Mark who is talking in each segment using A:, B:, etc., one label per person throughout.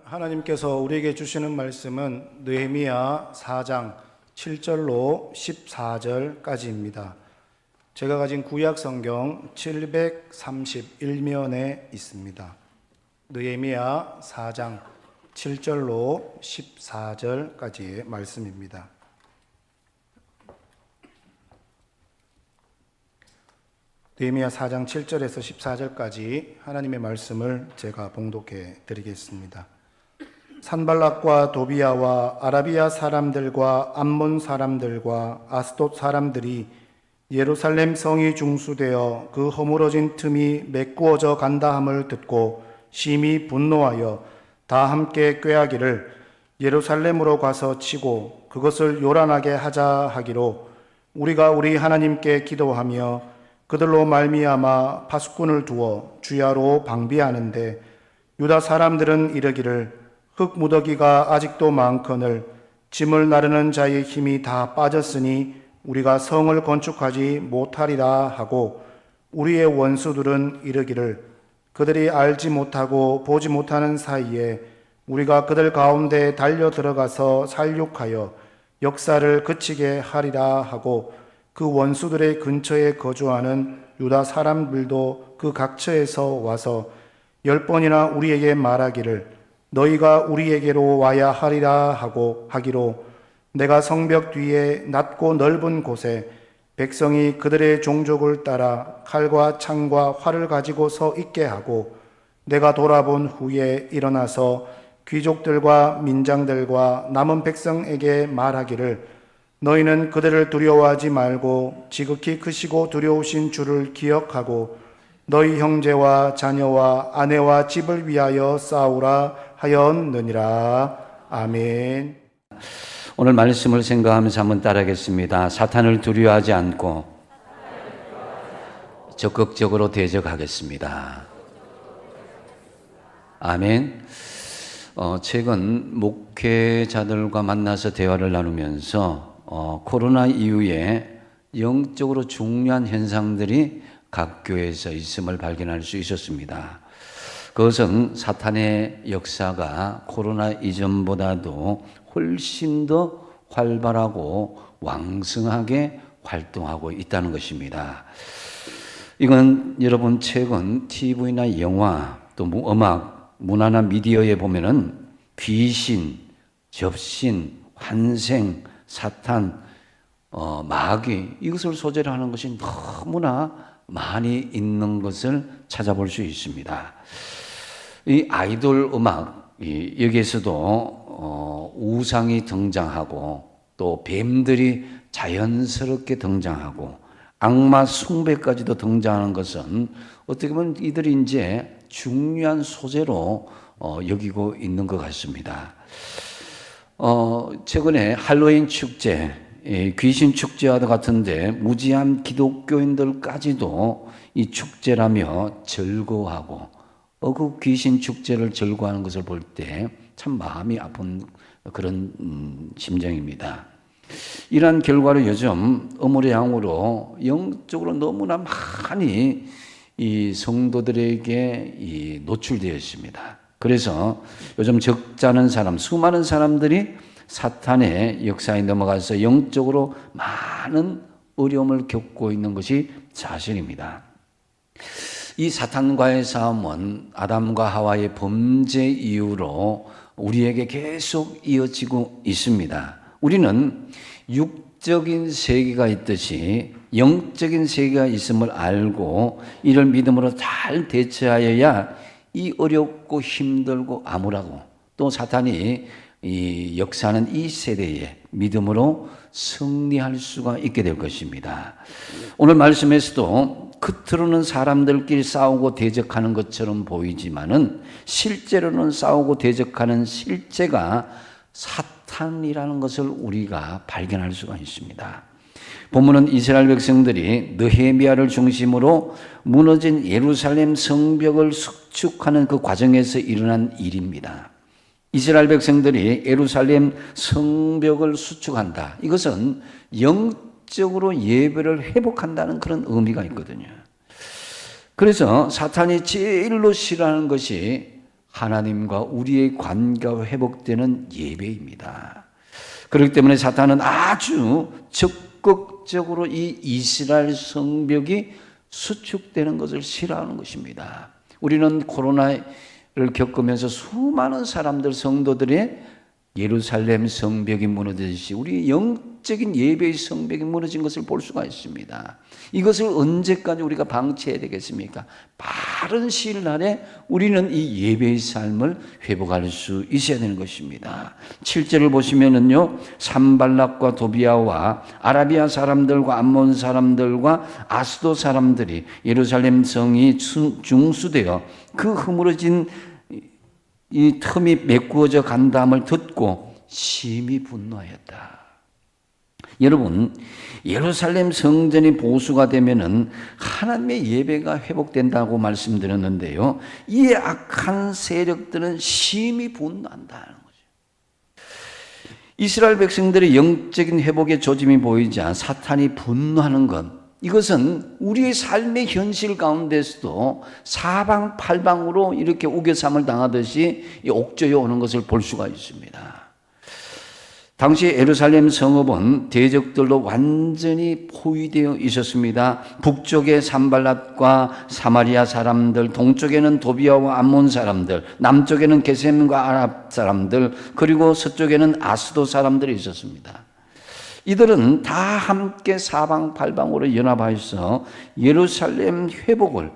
A: 하나님께서 우리에게 주시는 말씀은 느헤미야 4장 7절로 14절까지입니다. 제가 가진 구약 성경 731면에 있습니다. 느헤미야 4장 7절로 14절까지의 말씀입니다. 느헤미야 4장 7절에서 14절까지 하나님의 말씀을 제가 봉독해 드리겠습니다. 산발락과 도비야와 아라비아 사람들과 암몬 사람들과 아스돗 사람들이 예루살렘 성이 중수되어 그 허물어진 틈이 메꾸어져 간다 함을 듣고 심히 분노하여 다 함께 꾀하기를 예루살렘으로 가서 치고 그것을 요란하게 하자 하기로 우리가 우리 하나님께 기도하며 그들로 말미암아 파수꾼을 두어 주야로 방비하는데 유다 사람들은 이르기를 흙 무더기가 아직도 많거늘 짐을 나르는 자의 힘이 다 빠졌으니 우리가 성을 건축하지 못하리라 하고 우리의 원수들은 이르기를 그들이 알지 못하고 보지 못하는 사이에 우리가 그들 가운데 달려 들어가서 살육하여 역사를 그치게 하리라 하고 그 원수들의 근처에 거주하는 유다 사람들도 그 각처에서 와서 10번이나 우리에게 말하기를 너희가 우리에게로 와야 하리라 하고 하기로 내가 성벽 뒤에 낮고 넓은 곳에 백성이 그들의 종족을 따라 칼과 창과 활을 가지고 서 있게 하고 내가 돌아본 후에 일어나서 귀족들과 민장들과 남은 백성에게 말하기를 너희는 그들을 두려워하지 말고 지극히 크시고 두려우신 주를 기억하고 너희 형제와 자녀와 아내와 집을 위하여 싸우라 하였느니라. 아멘.
B: 오늘 말씀을 생각하면서 한번 따라하겠습니다. 사탄을 두려워하지 않고 적극적으로 대적하겠습니다. 아멘. 최근 목회자들과 만나서 대화를 나누면서 코로나 이후에 영적으로 중요한 현상들이 각 교회에서 있음을 발견할 수 있었습니다. 그것은 사탄의 역사가 코로나 이전보다도 훨씬 더 활발하고 왕성하게 활동하고 있다는 것입니다. 이건 여러분 최근 TV나 영화 또 음악, 문화나 미디어에 보면은 귀신, 접신, 환생, 사탄, 마귀 이것을 소재로 하는 것이 너무나 많이 있는 것을 찾아볼 수 있습니다. 이 아이돌 음악 여기에서도 우상이 등장하고 또 뱀들이 자연스럽게 등장하고 악마 숭배까지도 등장하는 것은 어떻게 보면 이들이 이제 중요한 소재로 여기고 있는 것 같습니다. 최근에 할로윈 축제, 귀신 축제와 같은데 무지한 기독교인들까지도 이 축제라며 즐거워하고 그 귀신 축제를 즐거워하는 것을 볼 때 참 마음이 아픈 그런 심정입니다. 이러한 결과로 요즘 음울의 양으로 영적으로 너무나 많이 이 성도들에게 노출되어 있습니다. 그래서 요즘 적잖은 사람, 수많은 사람들이 사탄의 역사에 넘어가서 영적으로 많은 어려움을 겪고 있는 것이 사실입니다. 이 사탄과의 싸움은 아담과 하와의 범죄 이후로 우리에게 계속 이어지고 있습니다. 우리는 육적인 세계가 있듯이 영적인 세계가 있음을 알고 이를 믿음으로 잘 대처하여야 이 어렵고 힘들고 암울하고 또 사탄이 이 역사하는 이 세대에 믿음으로 승리할 수가 있게 될 것입니다. 오늘 말씀에서도 겉으로는 사람들끼리 싸우고 대적하는 것처럼 보이지만은 실제로는 싸우고 대적하는 실제가 사탄이라는 것을 우리가 발견할 수가 있습니다. 본문은 이스라엘 백성들이 느헤미야를 중심으로 무너진 예루살렘 성벽을 수축하는 그 과정에서 일어난 일입니다. 이스라엘 백성들이 예루살렘 성벽을 수축한다. 이것은 영적으로 예배를 회복한다는 그런 의미가 있거든요. 그래서 사탄이 제일로 싫어하는 것이 하나님과 우리의 관계가 회복되는 예배입니다. 그렇기 때문에 사탄은 아주 적극적으로 이 이스라엘 성벽이 수축되는 것을 싫어하는 것입니다. 우리는 코로나를 겪으면서 수많은 사람들, 성도들이 예루살렘 성벽이 무너지듯이 우리 영적인 예배의 성벽이 무너진 것을 볼 수가 있습니다. 이것을 언제까지 우리가 방치해야 되겠습니까? 빠른 시일 날에 우리는 이 예배의 삶을 회복할 수 있어야 되는 것입니다. 7절을 보시면은요, 산발락과 도비아와 아라비아 사람들과 암몬 사람들과 아스도 사람들이 예루살렘 성이 중수되어 그 허물어진 이 틈이 메꾸어져 간다함을 듣고 심히 분노하였다. 여러분, 예루살렘 성전이 보수가 되면은 하나님의 예배가 회복된다고 말씀드렸는데요, 이 악한 세력들은 심히 분노한다는 거죠. 이스라엘 백성들의 영적인 회복의 조짐이 보이자 사탄이 분노하는 것, 이것은 우리의 삶의 현실 가운데서도 사방팔방으로 이렇게 우겨삼을 당하듯이 옥죄어 오는 것을 볼 수가 있습니다. 당시 예루살렘 성읍은 대적들로 완전히 포위되어 있었습니다. 북쪽에 산발랏과 사마리아 사람들, 동쪽에는 도비아와 암몬 사람들, 남쪽에는 게셈과 아랍 사람들, 그리고 서쪽에는 아스도 사람들이 있었습니다. 이들은 다 함께 사방팔방으로 연합하여서 예루살렘 회복을,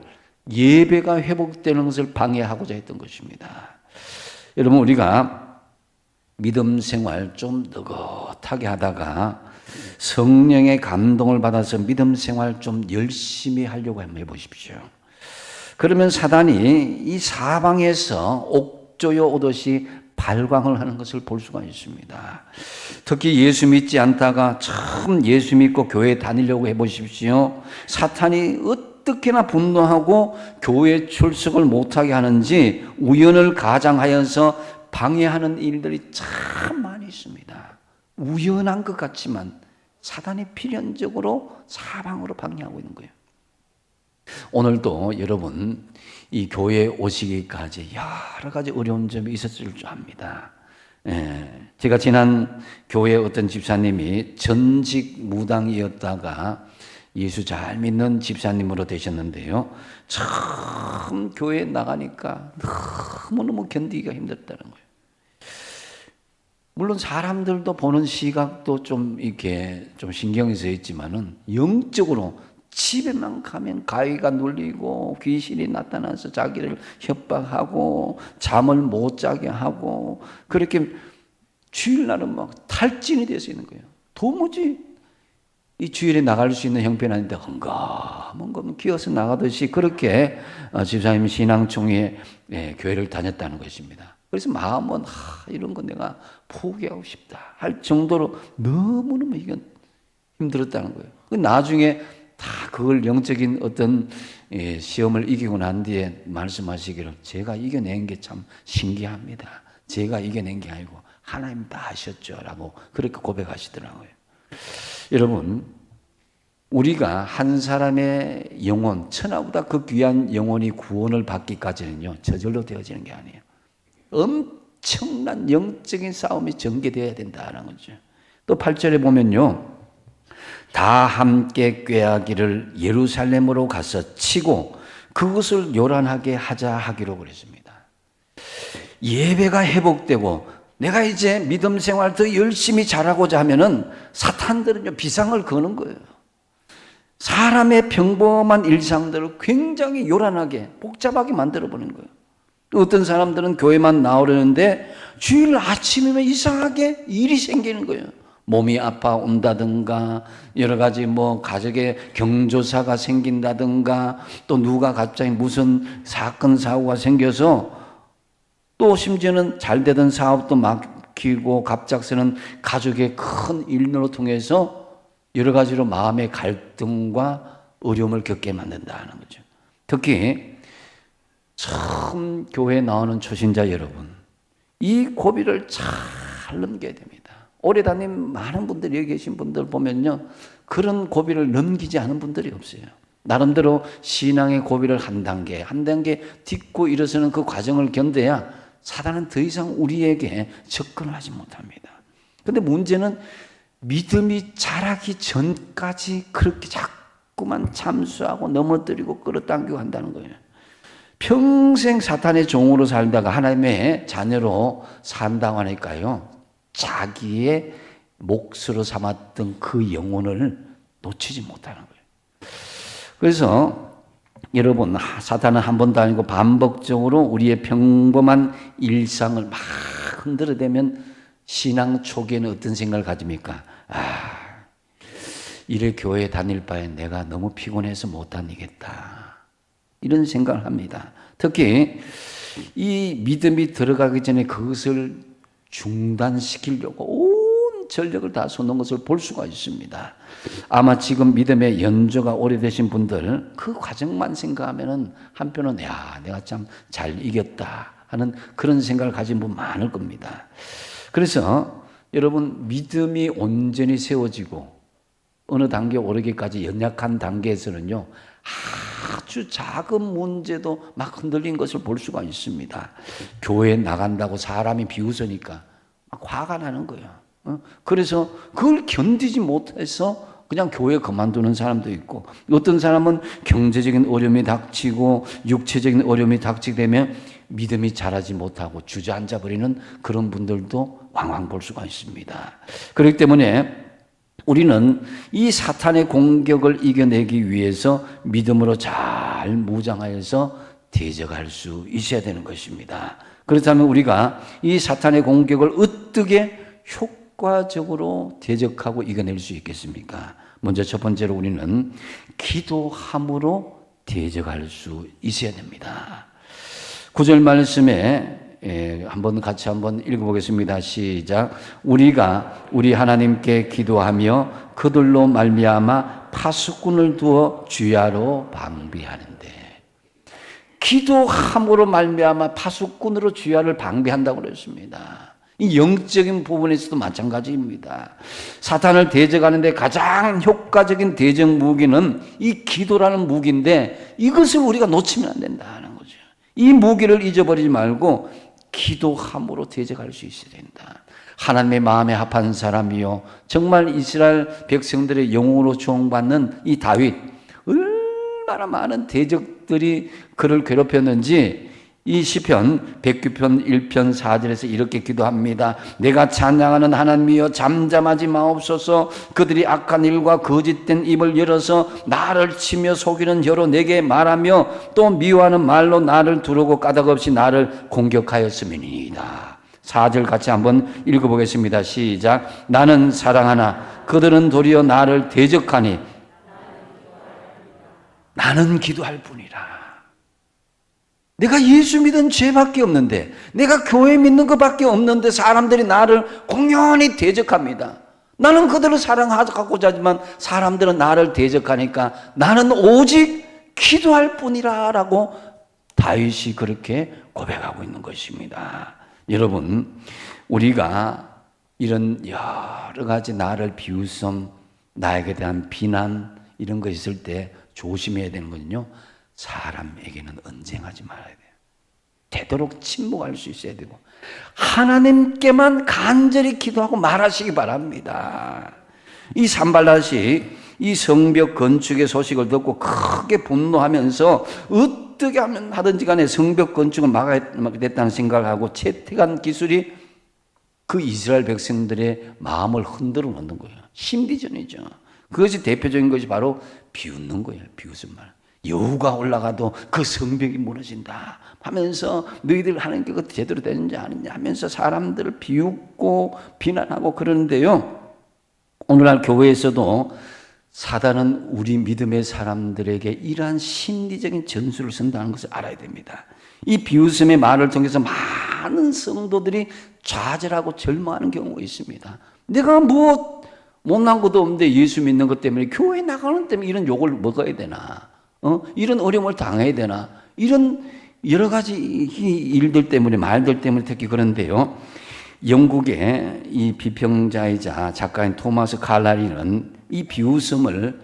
B: 예배가 회복되는 것을 방해하고자 했던 것입니다. 여러분, 우리가 믿음 생활 좀 느긋하게 하다가 성령의 감동을 받아서 믿음 생활 좀 열심히 하려고 한번 해보십시오. 그러면 사단이 이 사방에서 옥조여 오듯이 발광을 하는 것을 볼 수가 있습니다. 특히 예수 믿지 않다가 처음 예수 믿고 교회 다니려고 해보십시오. 사탄이 어떻게나 분노하고 교회 출석을 못하게 하는지 우연을 가장하여서 방해하는 일들이 참 많이 있습니다. 우연한 것 같지만 사단이 필연적으로 사방으로 방해하고 있는 거예요. 오늘도 여러분 이 교회에 오시기까지 여러 가지 어려운 점이 있었을 줄 압니다. 제가 지난 교회 어떤 집사님이 전직 무당이었다가 예수 잘 믿는 집사님으로 되셨는데요, 처음 교회에 나가니까 너무너무 견디기가 힘들다는 거예요. 물론 사람들도 보는 시각도 좀 이렇게 좀 신경이 쓰여 있지만은 영적으로 집에만 가면 가위가 눌리고 귀신이 나타나서 자기를 협박하고 잠을 못 자게 하고 그렇게 주일날은 막 탈진이 될 수 있는 거예요. 도무지 이 주일에 나갈 수 있는 형편이 아닌데 헝가헝가 기어서 나가듯이 그렇게 집사님 신앙총회 교회를 다녔다는 것입니다. 그래서 마음은 이런 거 내가 포기하고 싶다 할 정도로 너무너무 이건 힘들었다는 거예요. 나중에 다 그걸 영적인 어떤 시험을 이기고 난 뒤에 말씀하시기를 제가 이겨낸 게 참 신기합니다. 제가 이겨낸 게 아니고 하나님 다 하셨죠 라고 그렇게 고백하시더라고요. 여러분, 우리가 한 사람의 영혼, 천하보다 그 귀한 영혼이 구원을 받기까지는요, 저절로 되어지는 게 아니에요. 엄청난 영적인 싸움이 전개되어야 된다는 거죠. 또 8절에 보면요, 다 함께 꾀하기를 예루살렘으로 가서 치고 그것을 요란하게 하자 하기로 그랬습니다. 예배가 회복되고 내가 이제 믿음 생활 더 열심히 잘하고자 하면은 사탄들은요 비상을 거는 거예요. 사람의 평범한 일상들을 굉장히 요란하게 복잡하게 만들어버리는 거예요. 어떤 사람들은 교회만 나오려는데 주일 아침이면 이상하게 일이 생기는 거예요. 몸이 아파온다든가 여러 가지 가족에 경조사가 생긴다든가 또 누가 갑자기 무슨 사건 사고가 생겨서 또 심지어는 잘 되던 사업도 막히고 갑작스런 가족의 큰 일로 통해서 여러 가지로 마음의 갈등과 어려움을 겪게 만든다는 거죠. 특히 처음 교회에 나오는 초신자 여러분, 이 고비를 잘 넘겨야 됩니다. 오래 다닌 많은 분들이 여기 계신 분들 보면요, 그런 고비를 넘기지 않은 분들이 없어요. 나름대로 신앙의 고비를 한 단계 한 단계 딛고 일어서는 그 과정을 견뎌야 사단은 더 이상 우리에게 접근하지 못합니다. 그런데 문제는 믿음이 자라기 전까지 그렇게 자꾸만 참수하고 넘어뜨리고 끌어당기고 한다는 거예요. 평생 사탄의 종으로 살다가 하나님의 자녀로 산다고 하니까요, 자기의 몫으로 삼았던 그 영혼을 놓치지 못하는 거예요. 그래서 여러분, 사탄은 한 번도 아니고 반복적으로 우리의 평범한 일상을 막 흔들어대면 신앙 초기에는 어떤 생각을 가집니까? 이래 교회 다닐 바에 내가 너무 피곤해서 못 다니겠다, 이런 생각을 합니다. 특히 이 믿음이 들어가기 전에 그것을 중단시키려고 온 전력을 다 쏟는 것을 볼 수가 있습니다. 아마 지금 믿음의 연조가 오래되신 분들 그 과정만 생각하면은 한편은 야, 내가 참 잘 이겼다 하는 그런 생각을 가진 분 많을 겁니다. 그래서 여러분, 믿음이 온전히 세워지고 어느 단계에 오르기까지 연약한 단계에서는요, 아주 작은 문제도 막 흔들린 것을 볼 수가 있습니다. 교회에 나간다고 사람이 비웃으니까 막 화가 나는 거예요. 그래서 그걸 견디지 못해서 그냥 교회 그만두는 사람도 있고, 어떤 사람은 경제적인 어려움이 닥치고 육체적인 어려움이 닥치게 되면 믿음이 자라지 못하고 주저앉아 버리는 그런 분들도 왕왕 볼 수가 있습니다. 그렇기 때문에 우리는 이 사탄의 공격을 이겨내기 위해서 믿음으로 잘 무장하여서 대적할 수 있어야 되는 것입니다. 그렇다면 우리가 이 사탄의 공격을 어떻게 효과적으로 대적하고 이겨낼 수 있겠습니까? 먼저 첫 번째로 우리는 기도함으로 대적할 수 있어야 됩니다. 9절 말씀에 같이 한번 읽어보겠습니다. 시작. 우리가 우리 하나님께 기도하며 그들로 말미암아 파수꾼을 두어 주야로 방비하는데, 기도함으로 말미암아 파수꾼으로 주야를 방비한다고 그랬습니다. 이 영적인 부분에서도 마찬가지입니다. 사탄을 대적하는데 가장 효과적인 대적 무기는 이 기도라는 무기인데, 이것을 우리가 놓치면 안 된다는 거죠. 이 무기를 잊어버리지 말고 기도함으로 대적할 수 있어야 된다. 하나님의 마음에 합한 사람이요, 정말 이스라엘 백성들의 영웅으로 추앙받는 이 다윗, 얼마나 많은 대적들이 그를 괴롭혔는지 이 시편 109편 1편 4절에서 이렇게 기도합니다. 내가 찬양하는 하나님이여 잠잠하지 마옵소서. 그들이 악한 일과 거짓된 입을 열어서 나를 치며 속이는 혀로 내게 말하며 또 미워하는 말로 나를 두르고 까닭없이 나를 공격하였음이니이다. 4절 같이 한번 읽어보겠습니다. 시작. 나는 사랑하나 그들은 도리어 나를 대적하니 나는 기도할 뿐이라. 내가 예수 믿은 죄밖에 없는데, 내가 교회 믿는 것밖에 없는데 사람들이 나를 공연히 대적합니다. 나는 그들을 사랑하고자 하지만 사람들은 나를 대적하니까 나는 오직 기도할 뿐이라 라고 다윗이 그렇게 고백하고 있는 것입니다. 여러분, 우리가 이런 여러 가지 나를 비웃음, 나에게 대한 비난 이런 거 있을 때 조심해야 되는 거는요, 사람에게는 언쟁하지 말아야 돼요. 되도록 침묵할 수 있어야 되고 하나님께만 간절히 기도하고 말하시기 바랍니다. 이 산발랏이 이 성벽 건축의 소식을 듣고 크게 분노하면서 어떻게 하면 하든지 간에 성벽 건축을 막아야겠다는 생각을 하고 채택한 기술이 그 이스라엘 백성들의 마음을 흔들어 놓는 거예요. 심리전이죠. 그것이 대표적인 것이 바로 비웃는 거예요. 비웃은 말. 여우가 올라가도 그 성벽이 무너진다 하면서 너희들 하는 게 제대로 되는지 아니냐 하면서 사람들을 비웃고 비난하고 그러는데요, 오늘날 교회에서도 사단은 우리 믿음의 사람들에게 이러한 심리적인 전술을 쓴다는 것을 알아야 됩니다. 이 비웃음의 말을 통해서 많은 성도들이 좌절하고 절망하는 경우가 있습니다. 내가 뭐 못난 것도 없는데 예수 믿는 것 때문에 교회 나가는 때문에 이런 욕을 먹어야 되나, 이런 어려움을 당해야 되나, 이런 여러 가지 일들 때문에, 말들 때문에 특히 그런데요, 영국의 이 비평자이자 작가인 토마스 칼라리는 이 비웃음을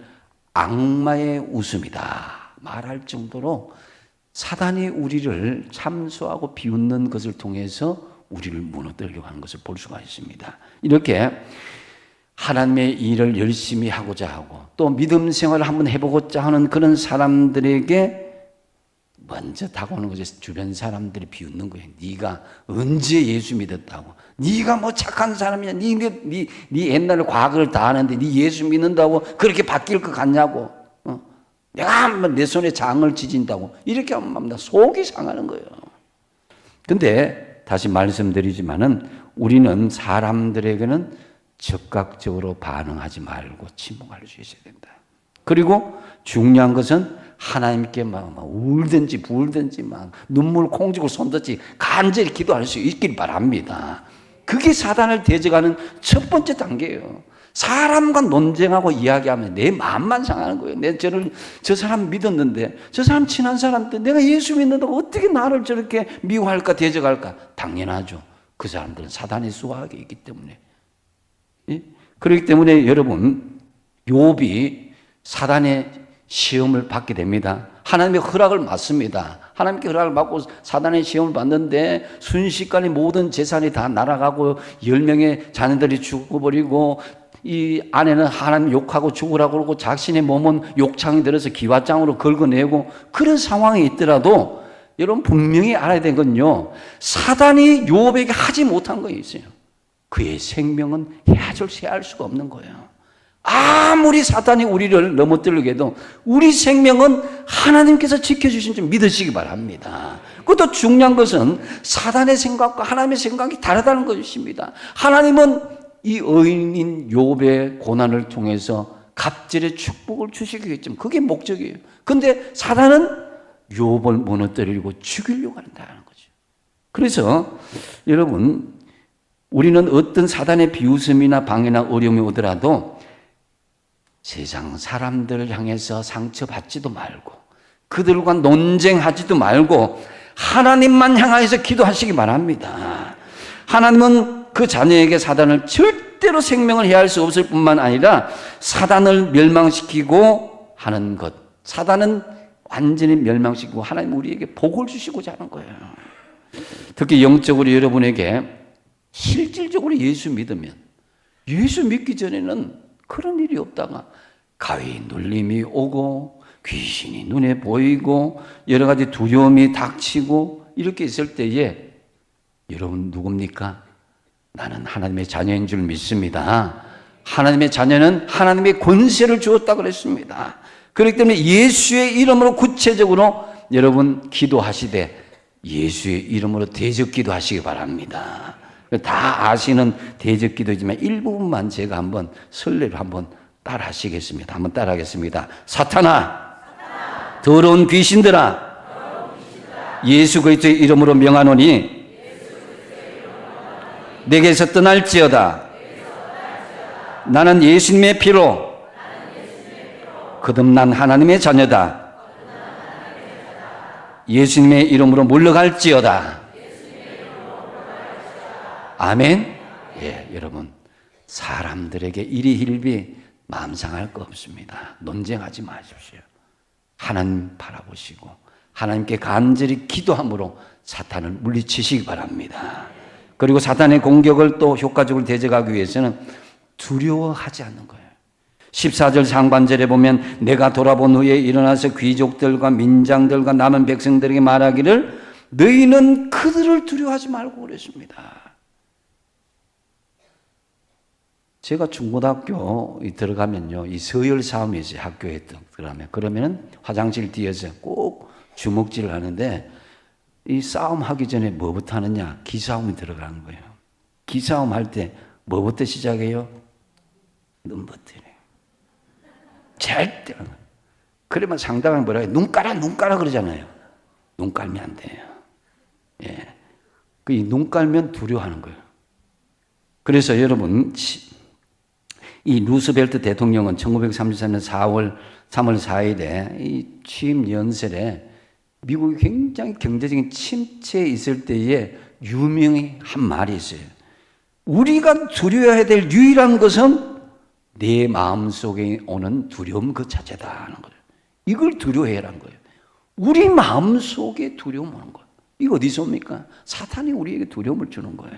B: 악마의 웃음이다 말할 정도로 사단이 우리를 참소하고 비웃는 것을 통해서 우리를 무너뜨리려고 하는 것을 볼 수가 있습니다. 이렇게 하나님의 일을 열심히 하고자 하고 또 믿음 생활을 한번 해보고자 하는 그런 사람들에게 먼저 다가오는 것이 주변 사람들이 비웃는 거예요. 네가 언제 예수 믿었다고? 네가 뭐 착한 사람이냐? 네 옛날 과거를 다 아는데 네 예수 믿는다고 그렇게 바뀔 것 같냐고? 내가 내 손에 장을 지진다고 이렇게 하면 속이 상하는 거예요. 근데 다시 말씀드리지만은 우리는 사람들에게는 적극적으로 반응하지 말고 침묵할 수 있어야 된다. 그리고 중요한 것은 하나님께 막 울든지 불든지 막 눈물 콩쥐고 손든지 간절히 기도할 수 있길 바랍니다. 그게 사단을 대적하는 첫 번째 단계예요. 사람과 논쟁하고 이야기하면 내 마음만 상하는 거예요. 저 사람 믿었는데, 저 사람 친한 사람인데 내가 예수 믿는다고 어떻게 나를 저렇게 미워할까 대적할까? 당연하죠. 그 사람들은 사단의 수하에 있기 때문에. 예? 그렇기 때문에 여러분, 욥이 사단의 시험을 받게 됩니다. 하나님의 허락을 받습니다. 하나님께 허락을 받고 사단의 시험을 받는데 순식간에 모든 재산이 다 날아가고 10명의 자녀들이 죽어버리고 이 아내는 하나님 욕하고 죽으라고 그러고 자신의 몸은 욕창이 들어서 기와장으로 긁어내고 그런 상황이 있더라도 여러분 분명히 알아야 되는 건요. 사단이 욥에게 하지 못한 거 있어요. 그의 생명은 해할 수가 없는 거예요. 아무리 사단이 우리를 넘어뜨리게 해도 우리 생명은 하나님께서 지켜주신 줄 믿으시기 바랍니다. 그것도 중요한 것은 사단의 생각과 하나님의 생각이 다르다는 것입니다. 하나님은 이 의인인 욥의 고난을 통해서 갑절의 축복을 주시겠지만 그게 목적이에요. 그런데 사단은 욥을 무너뜨리고 죽이려고 한다는 거죠. 그래서 여러분 우리는 어떤 사단의 비웃음이나 방해나 어려움이 오더라도 세상 사람들을 향해서 상처받지도 말고 그들과 논쟁하지도 말고 하나님만 향하여서 기도하시기 바랍니다. 하나님은 그 자녀에게 사단을 절대로 생명을 해할 수 없을 뿐만 아니라 사단을 멸망시키고 하는 것. 사단은 완전히 멸망시키고 하나님 우리에게 복을 주시고자 하는 거예요. 특히 영적으로 여러분에게 실질적으로 예수 믿으면 예수 믿기 전에는 그런 일이 없다가 가위 눌림이 오고 귀신이 눈에 보이고 여러 가지 두려움이 닥치고 이렇게 있을 때에 여러분 누굽니까? 나는 하나님의 자녀인 줄 믿습니다. 하나님의 자녀는 하나님의 권세를 주었다 그랬습니다. 그렇기 때문에 예수의 이름으로 구체적으로 여러분 기도하시되 예수의 이름으로 대적 기도하시기 바랍니다. 다 아시는 대적 기도이지만 일부분만 제가 한번 설례로 한번 따라 하시겠습니다. 한번 따라 하겠습니다. 사탄아, 더러운 귀신들아, 예수 그리스도의 이름으로 명하노니 내게서 떠날지어다. 나는 예수님의 피로 거듭난 하나님의 자녀다. 예수님의 이름으로 물러갈지어다. 아멘. 예, 여러분 사람들에게 이리힐비 마음 상할 거 없습니다. 논쟁하지 마십시오. 하나님 바라보시고 하나님께 간절히 기도함으로 사탄을 물리치시기 바랍니다. 그리고 사탄의 공격을 또 효과적으로 대적하기 위해서는 두려워하지 않는 거예요. 14절 상반절에 보면 내가 돌아본 후에 일어나서 귀족들과 민장들과 남은 백성들에게 말하기를 너희는 그들을 두려워하지 말고 그랬습니다. 제가 중고등학교 들어가면요, 이 서열 싸움이 있어요. 학교에 들어가면. 그러면은 화장실 뒤에서 꼭 주먹질을 하는데 이 싸움 하기 전에 뭐부터 하느냐? 기싸움이 들어가는 거예요. 기싸움 할 때 뭐부터 시작해요? 눈부터요. 절대. 그러면 상대방이 뭐라 해요? 눈 깔아 그러잖아요. 눈 깔면 안 돼요. 예. 그 눈 깔면 두려워하는 거예요. 그래서 여러분, 이 루스벨트 대통령은 1933년 3월 4일에 이 취임 연설에 미국이 굉장히 경제적인 침체에 있을 때에 유명히 한 말이 있어요. 우리가 두려워해야 될 유일한 것은 내 마음속에 오는 두려움 그 자체다 하는 거예요. 이걸 두려워해라는 거예요. 우리 마음속에 두려움 오는 거예요. 이거 어디서 옵니까? 사탄이 우리에게 두려움을 주는 거예요.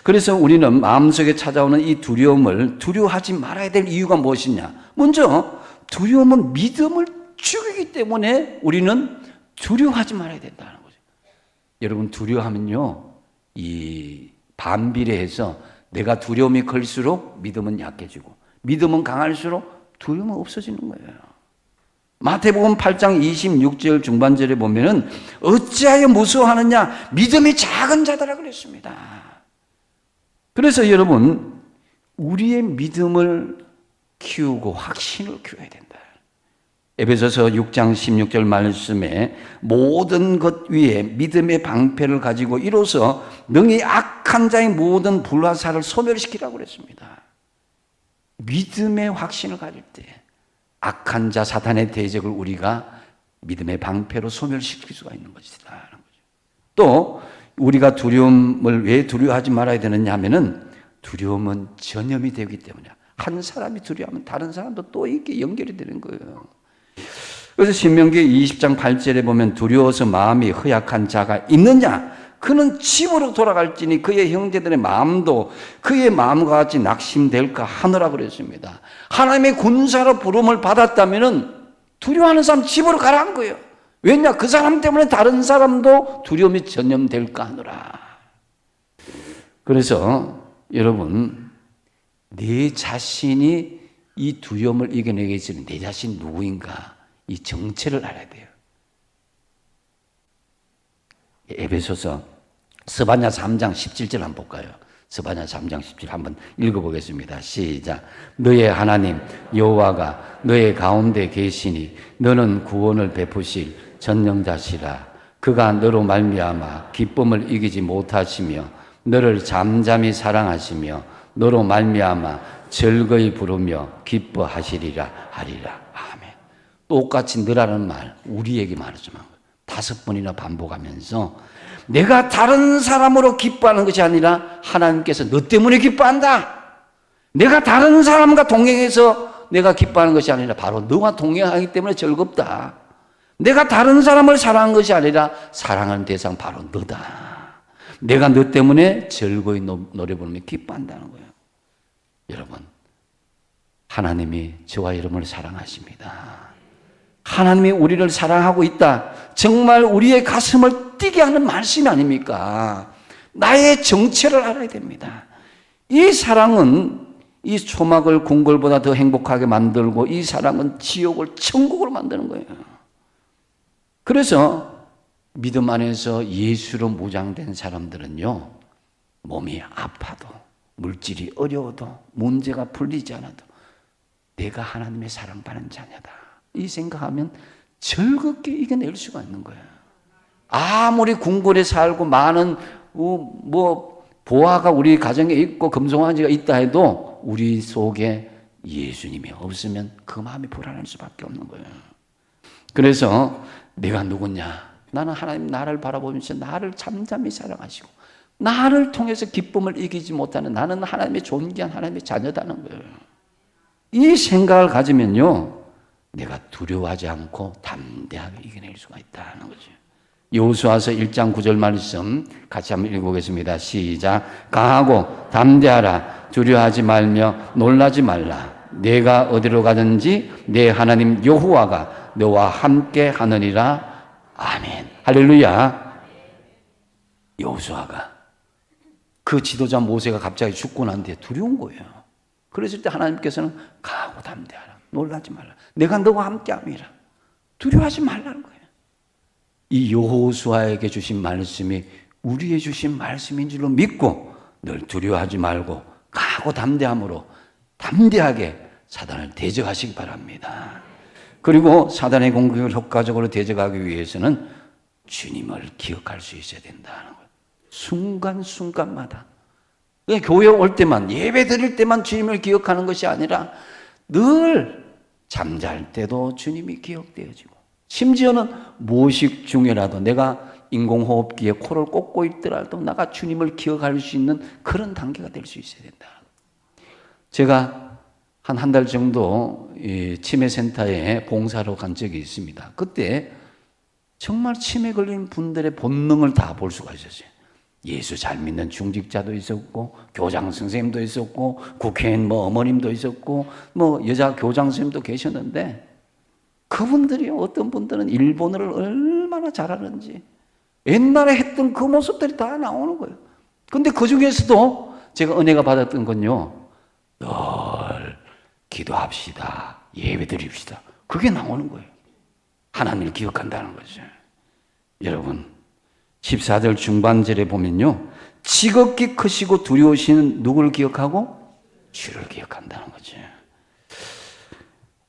B: 그래서 우리는 마음속에 찾아오는 이 두려움을 두려워하지 말아야 될 이유가 무엇이냐? 먼저 두려움은 믿음을 죽이기 때문에 우리는 두려워하지 말아야 된다는 거죠. 여러분, 두려워하면요, 이 반비례해서 내가 두려움이 클수록 믿음은 약해지고 믿음은 강할수록 두려움은 없어지는 거예요. 마태복음 8장 26절 중반절에 보면은 어찌하여 무서워하느냐 믿음이 작은 자들아 그랬습니다. 그래서 여러분, 우리의 믿음을 키우고 확신을 키워야 된다. 에베소서 6장 16절 말씀에 모든 것 위에 믿음의 방패를 가지고 이로써 능히 악한 자의 모든 불화살을 소멸시키라고 그랬습니다. 믿음의 확신을 가질 때 악한 자 사탄의 대적을 우리가 믿음의 방패로 소멸시킬 수가 있는 것이다. 또 우리가 두려움을 왜 두려워하지 말아야 되느냐 하면은 두려움은 전염이 되기 때문이야. 한 사람이 두려워하면 다른 사람도 또 이렇게 연결이 되는 거예요. 그래서 신명기 20장 8절에 보면 두려워서 마음이 허약한 자가 있느냐? 그는 집으로 돌아갈지니 그의 형제들의 마음도 그의 마음과 같이 낙심될까 하느라 그랬습니다. 하나님의 군사로 부름을 받았다면 두려워하는 사람 집으로 가라 한 거예요. 왜냐? 그 사람 때문에 다른 사람도 두려움이 전염될까 하느라. 그래서 여러분, 내 자신이 이 두려움을 이겨내기 위해서는 내 자신이 누구인가 이 정체를 알아야 돼요. 에베소서 스바냐 3장 17절 한번 볼까요? 스바냐 3장 17절 한번 읽어보겠습니다. 시작. 너의 하나님 여호와가 너의 가운데 계시니 너는 구원을 베푸실 전능자시라. 그가 너로 말미암아 기쁨을 이기지 못하시며 너를 잠잠히 사랑하시며 너로 말미암아 즐거이 부르며 기뻐하시리라 하리라. 아멘. 똑같이 너라는 말 우리에게 말하지만 5번이나 반복하면서 내가 다른 사람으로 기뻐하는 것이 아니라 하나님께서 너 때문에 기뻐한다. 내가 다른 사람과 동행해서 내가 기뻐하는 것이 아니라 바로 너와 동행하기 때문에 즐겁다. 내가 다른 사람을 사랑하는 것이 아니라 사랑하는 대상 바로 너다. 내가 너 때문에 즐거이 노래 부르며 기뻐한다는 거예요. 여러분, 하나님이 저와 여러분을 사랑하십니다. 하나님이 우리를 사랑하고 있다. 정말 우리의 가슴을 뛰게 하는 말씀이 아닙니까? 나의 정체를 알아야 됩니다. 이 사랑은 이 초막을 궁궐보다 더 행복하게 만들고 이 사랑은 지옥을 천국으로 만드는 거예요. 그래서 믿음 안에서 예수로 무장된 사람들은요, 몸이 아파도 물질이 어려워도 문제가 풀리지 않아도 내가 하나님의 사랑받는 자녀다. 이 생각하면 즐겁게 이겨낼 수가 있는 거예요. 아무리 궁궐에 살고 많은 보화가 우리 가정에 있고 금송아지가 있다 해도 우리 속에 예수님이 없으면 그 마음이 불안할 수밖에 없는 거예요. 그래서 내가 누구냐? 나는 하나님 나를 바라보면서 나를 잠잠히 사랑하시고 나를 통해서 기쁨을 이기지 못하는 나는 하나님의 존귀한 하나님의 자녀다는 거예요. 이 생각을 가지면요, 내가 두려워하지 않고 담대하게 이겨낼 수가 있다는 거죠. 여호수아서 1장 9절 말씀 같이 한번 읽어보겠습니다. 시작. 강하고 담대하라. 두려워하지 말며 놀라지 말라. 내가 어디로 가든지 내 하나님 여호와가 너와 함께 하느니라. 아멘. 할렐루야. 여호수아가 그 지도자 모세가 갑자기 죽고 난 뒤에 두려운 거예요. 그랬을 때 하나님께서는 강하고 담대하라. 놀라지 말라. 내가 너와 함께 함이라. 두려워하지 말라는 거예요. 이 여호수아에게 주신 말씀이 우리에게 주신 말씀인 줄로 믿고 늘 두려워하지 말고 강하고 담대함으로 담대하게 사단을 대적하시기 바랍니다. 그리고 사단의 공격을 효과적으로 대적하기 위해서는 주님을 기억할 수 있어야 된다는 거예요. 순간순간마다. 교회 올 때만, 예배 드릴 때만 주님을 기억하는 것이 아니라 늘 잠잘 때도 주님이 기억되어지고, 심지어는 모식 중에라도 내가 인공호흡기에 코를 꽂고 있더라도 내가 주님을 기억할 수 있는 그런 단계가 될 수 있어야 된다. 제가 한 달 정도 이 치매센터에 봉사로 간 적이 있습니다. 그때 정말 치매 걸린 분들의 본능을 다 볼 수가 있었어요. 예수 잘 믿는 중직자도 있었고, 교장 선생님도 있었고, 국회의원 뭐 어머님도 있었고, 뭐 여자 교장 선생님도 계셨는데, 그분들이 어떤 분들은 일본어를 얼마나 잘하는지 옛날에 했던 그 모습들이 다 나오는 거예요. 근데 그 중에서도 제가 은혜가 받았던 건요, 늘 기도합시다, 예배드립시다, 그게 나오는 거예요. 하나님을 기억한다는 거죠. 여러분, 14절 중반절에 보면요, 지극히 크시고 두려우신 누구를 기억하고? 주를 기억한다는 거죠.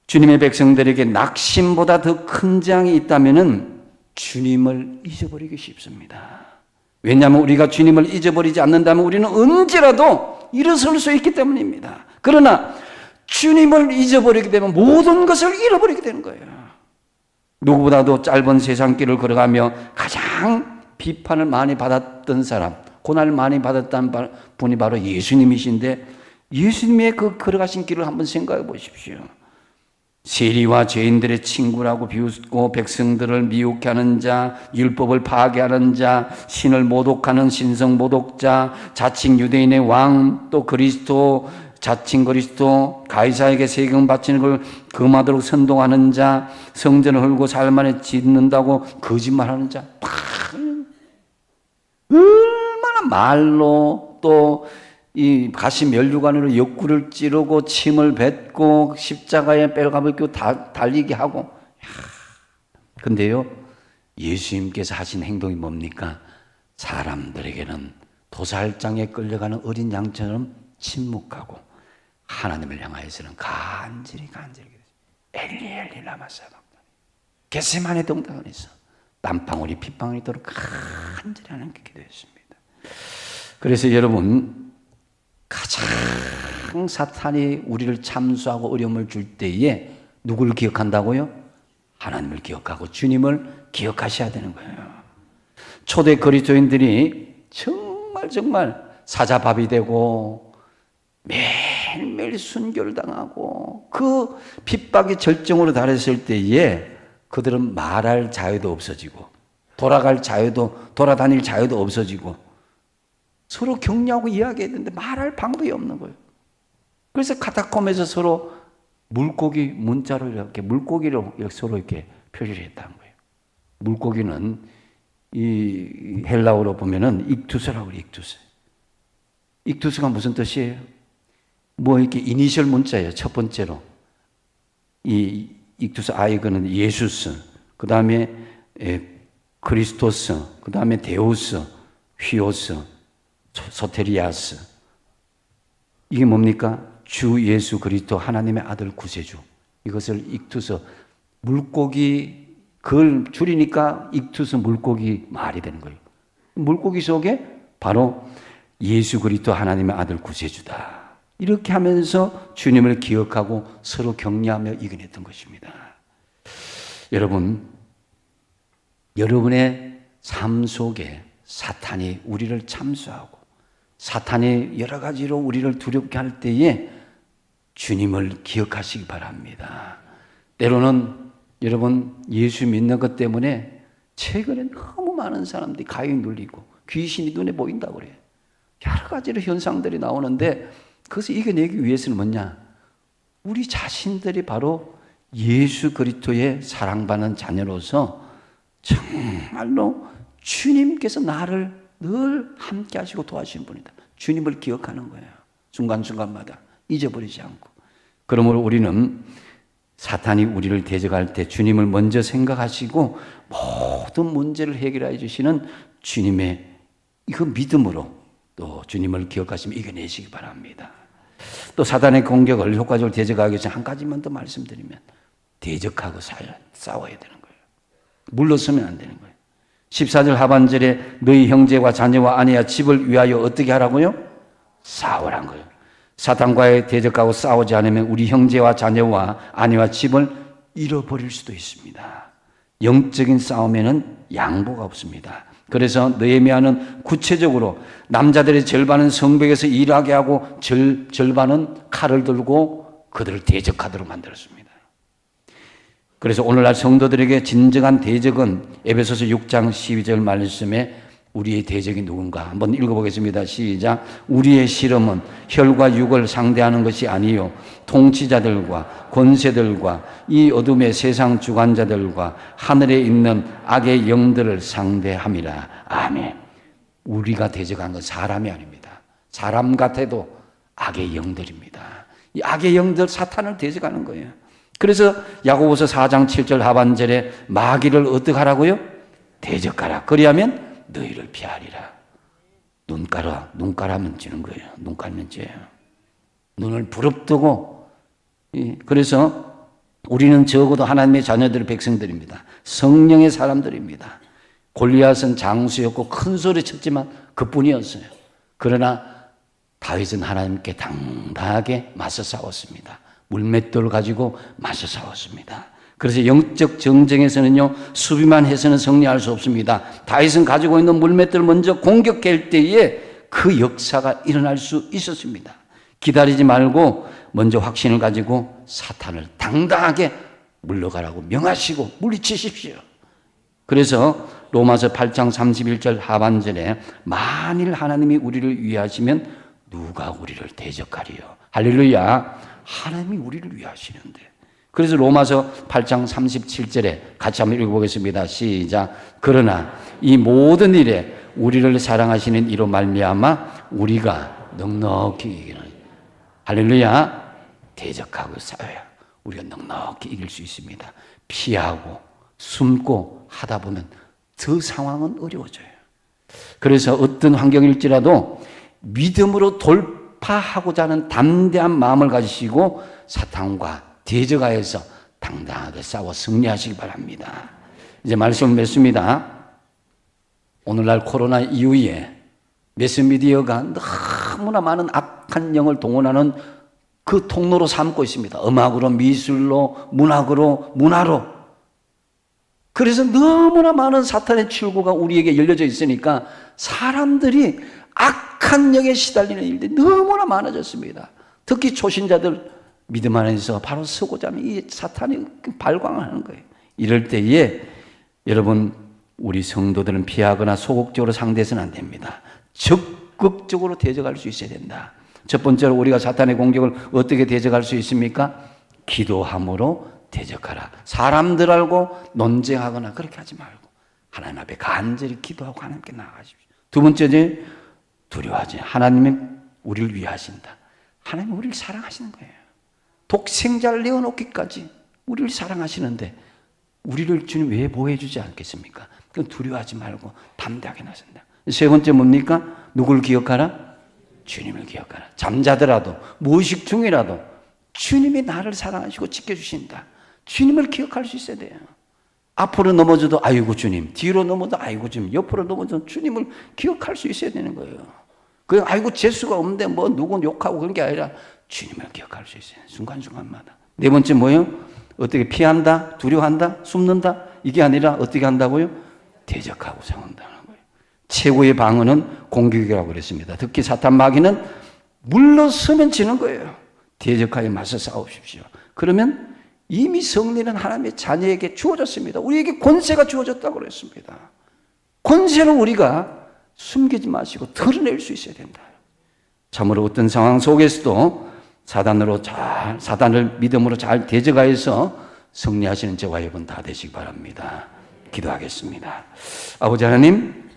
B: 주님의 백성들에게 낙심보다 더 큰 재앙이 있다면은 주님을 잊어버리기 쉽습니다. 왜냐하면 우리가 주님을 잊어버리지 않는다면 우리는 언제라도 일어설 수 있기 때문입니다. 그러나 주님을 잊어버리게 되면 모든 것을 잃어버리게 되는 거예요. 누구보다도 짧은 세상길을 걸어가며 가장 비판을 많이 받았던 사람, 고난을 많이 받았던 분이 바로 예수님이신데, 예수님의 그 걸어가신 길을 한번 생각해 보십시오. 세리와 죄인들의 친구라고 비웃고 백성들을 미혹해 하는 자, 율법을 파괴하는 자, 신을 모독하는 신성 모독자, 자칭 유대인의 왕, 또 그리스도, 자칭 그리스도, 가이사에게 세금 바치는 걸 금하도록 선동하는 자, 성전을 헐고 사흘 만에 짓는다고 거짓말하는 자, 얼마나 말로 또 이 가시 면류관으로 옆구리를 찌르고 침을 뱉고 십자가에 뼈를 끼고 달리게 하고. 근데요, 예수님께서 하신 행동이 뭡니까? 사람들에게는 도살장에 끌려가는 어린 양처럼 침묵하고, 하나님을 향하여서는 간절히 엘리 엘리 라마 사박다니, 겟세마네 동산에서 땀방울이 핏방울이 도록 간절히 하나님께 기도했습니다. 그래서 여러분, 가장 사탄이 우리를 참수하고 어려움을 줄 때에 누구를 기억한다고요? 하나님을 기억하고 주님을 기억하셔야 되는 거예요. 초대 그리스도인들이 정말 사자밥이 되고 매일매일 순교를 당하고 그 핍박이 절정으로 달했을 때에 그들은 말할 자유도 없어지고 돌아다닐 자유도 없어지고 서로 격려하고 이야기했는데 말할 방법이 없는 거예요. 그래서 카타콤에서 서로 물고기 문자로 이렇게 물고기를 서로 이렇게 표시를 했다는 거예요. 물고기는 이 헬라어로 보면은 익투스라고 그래요. 익투스가 무슨 뜻이에요? 뭐 이렇게 이니셜 문자예요. 첫 번째로 이 익투스 아이거는 예수스, 그 다음에 크리스토스, 그 다음에 데우스, 휘오스, 소테리아스. 이게 뭡니까? 주 예수 그리스도 하나님의 아들 구세주. 이것을 익투스, 물고기, 그걸 줄이니까 익투스 물고기 말이 되는 거예요. 물고기 속에 바로 예수 그리스도 하나님의 아들 구세주다. 이렇게 하면서 주님을 기억하고 서로 격려하며 이겨냈던 것입니다. 여러분, 여러분의 삶 속에 사탄이 우리를 참수하고 사탄이 여러 가지로 우리를 두렵게 할 때에 주님을 기억하시기 바랍니다. 때로는 여러분, 예수 믿는 것 때문에 최근에 너무 많은 사람들이 가위 눌리고 귀신이 눈에 보인다고 그래요. 여러 가지로 현상들이 나오는데 그것을 이겨내기 위해서는 뭐냐? 우리 자신들이 바로 예수 그리스도의 사랑받는 자녀로서 정말로 주님께서 나를 늘 함께 하시고 도와주신 분이다. 주님을 기억하는 거예요. 순간순간마다 잊어버리지 않고. 그러므로 우리는 사탄이 우리를 대적할 때 주님을 먼저 생각하시고 모든 문제를 해결해 주시는 주님의 이거 믿음으로 또 주님을 기억하시며 이겨내시기 바랍니다. 또 사탄의 공격을 효과적으로 대적하기 위해서 한 가지만 더 말씀드리면 대적하고 싸워야 되는 거예요. 물러서면 안 되는 거예요. 14절 하반절에 너희 형제와 자녀와 아내와 집을 위하여 어떻게 하라고요? 싸우란 거예요. 사탄과의 대적하고 싸우지 않으면 우리 형제와 자녀와 아내와 집을 잃어버릴 수도 있습니다. 영적인 싸움에는 양보가 없습니다. 그래서 느헤미야는 구체적으로 남자들의 절반은 성벽에서 일하게 하고 절반은 칼을 들고 그들을 대적하도록 만들었습니다. 그래서 오늘날 성도들에게 진정한 대적은 에베소서 6장 12절 말씀에 우리의 대적이 누군가 한번 읽어보겠습니다. 시작. 우리의 실험은 혈과 육을 상대하는 것이 아니요 통치자들과 권세들과 이 어둠의 세상 주관자들과 하늘에 있는 악의 영들을 상대함이라. 아멘. 우리가 대적한 건 사람이 아닙니다. 사람 같아도 악의 영들입니다. 이 악의 영들 사탄을 대적하는 거예요. 그래서 야고보서 4장 7절 하반절에 마귀를 어떻게 하라고요? 대적하라. 그리하면 너희를 피하리라. 눈 깔아면 지는 거예요. 눈 깔면 죄예요. 눈을 부릅뜨고. 그래서 우리는 적어도 하나님의 자녀들 백성들입니다. 성령의 사람들입니다. 골리앗은 장수였고 큰 소리 쳤지만 그뿐이었어요. 그러나 다윗은 하나님께 당당하게 맞서 싸웠습니다. 물맷돌을 가지고 맞서 싸웠습니다. 그래서 영적 정쟁에서는요, 수비만 해서는 승리할 수 없습니다. 다윗은 가지고 있는 물맷돌을 먼저 공격할 때에 그 역사가 일어날 수 있었습니다. 기다리지 말고 먼저 확신을 가지고 사탄을 당당하게 물러가라고 명하시고 물리치십시오. 그래서 로마서 8장 31절 하반절에 만일 하나님이 우리를 위하시면 누가 우리를 대적하리요. 할렐루야. 하나님이 우리를 위하시는데. 그래서 로마서 8장 37절에 같이 한번 읽어보겠습니다. 시작. 그러나 이 모든 일에 우리를 사랑하시는 이로 말미암아 우리가 넉넉히 이기는, 할렐루야, 대적하고 싸워야 우리가 넉넉히 이길 수 있습니다. 피하고 숨고 하다 보면 더 상황은 어려워져요. 그래서 어떤 환경일지라도 믿음으로 돌파하고자 하는 담대한 마음을 가지시고 사탄과 대적하여서 당당하게 싸워 승리하시기 바랍니다. 이제 말씀을 맺습니다. 오늘날 코로나 이후에 매스미디어가 너무나 많은 악한 영을 동원하는 그 통로로 삼고 있습니다. 음악으로, 미술로, 문학으로, 문화로. 그래서 너무나 많은 사탄의 출구가 우리에게 열려져 있으니까 사람들이 악한 영에 시달리는 일들이 너무나 많아졌습니다. 특히 초신자들 믿음 안에서 바로 서고자 하면 이 사탄이 발광을 하는 거예요. 이럴 때에 여러분, 우리 성도들은 피하거나 소극적으로 상대해서는 안 됩니다. 적극적으로 대적할 수 있어야 된다. 첫 번째로 우리가 사탄의 공격을 어떻게 대적할 수 있습니까? 기도함으로 대적하라. 사람들하고 논쟁하거나 그렇게 하지 말고 하나님 앞에 간절히 기도하고 하나님께 나아가십시오. 두 번째는 두려워하지. 하나님이 우리를 위하신다. 하나님이 우리를 사랑하시는 거예요. 독생자를 내어놓기까지 우리를 사랑하시는데 우리를 주님 왜 보호해 주지 않겠습니까? 그럼 두려워하지 말고 담대하게 나선다. 세 번째 뭡니까? 누굴 기억하라? 주님을 기억하라. 잠자더라도 무의식 중이라도 주님이 나를 사랑하시고 지켜주신다. 주님을 기억할 수 있어야 돼요. 앞으로 넘어져도 아이고 주님, 뒤로 넘어도 아이고 주님, 옆으로 넘어져도 주님을 기억할 수 있어야 되는 거예요. 그냥 아이고 재수가 없는데 뭐 누군 욕하고 그런 게 아니라 주님을 기억할 수 있어요. 순간순간마다. 네 번째 뭐예요? 어떻게 피한다? 두려워한다? 숨는다? 이게 아니라 어떻게 한다고요? 대적하고 싸운다는 거예요. 최고의 방어는 공격이라고 그랬습니다. 특히 사탄 마귀는 물러서면 지는 거예요. 대적하여 맞서 싸우십시오. 그러면 이미 승리는 하나님의 자녀에게 주어졌습니다. 우리에게 권세가 주어졌다고 그랬습니다. 권세는 우리가 숨기지 마시고 드러낼 수 있어야 된다. 참으로 어떤 상황 속에서도 사단을 믿음으로 잘 대적하여서 승리하시는 저와 여러분 다 되시기 바랍니다. 기도하겠습니다. 아버지 하나님,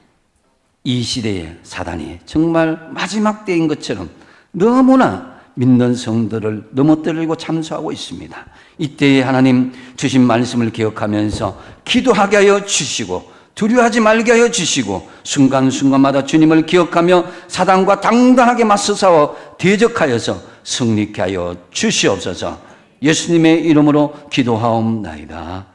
B: 이 시대에 사단이 정말 마지막 때인 것처럼 너무나 믿는 성도를 넘어뜨리고 참수하고 있습니다. 이때에 하나님 주신 말씀을 기억하면서 기도하게 하여 주시고 두려워하지 말게 하여 주시고 순간순간마다 주님을 기억하며 사단과 당당하게 맞서 싸워 대적하여서 승리케 하여 주시옵소서. 예수님의 이름으로 기도하옵나이다.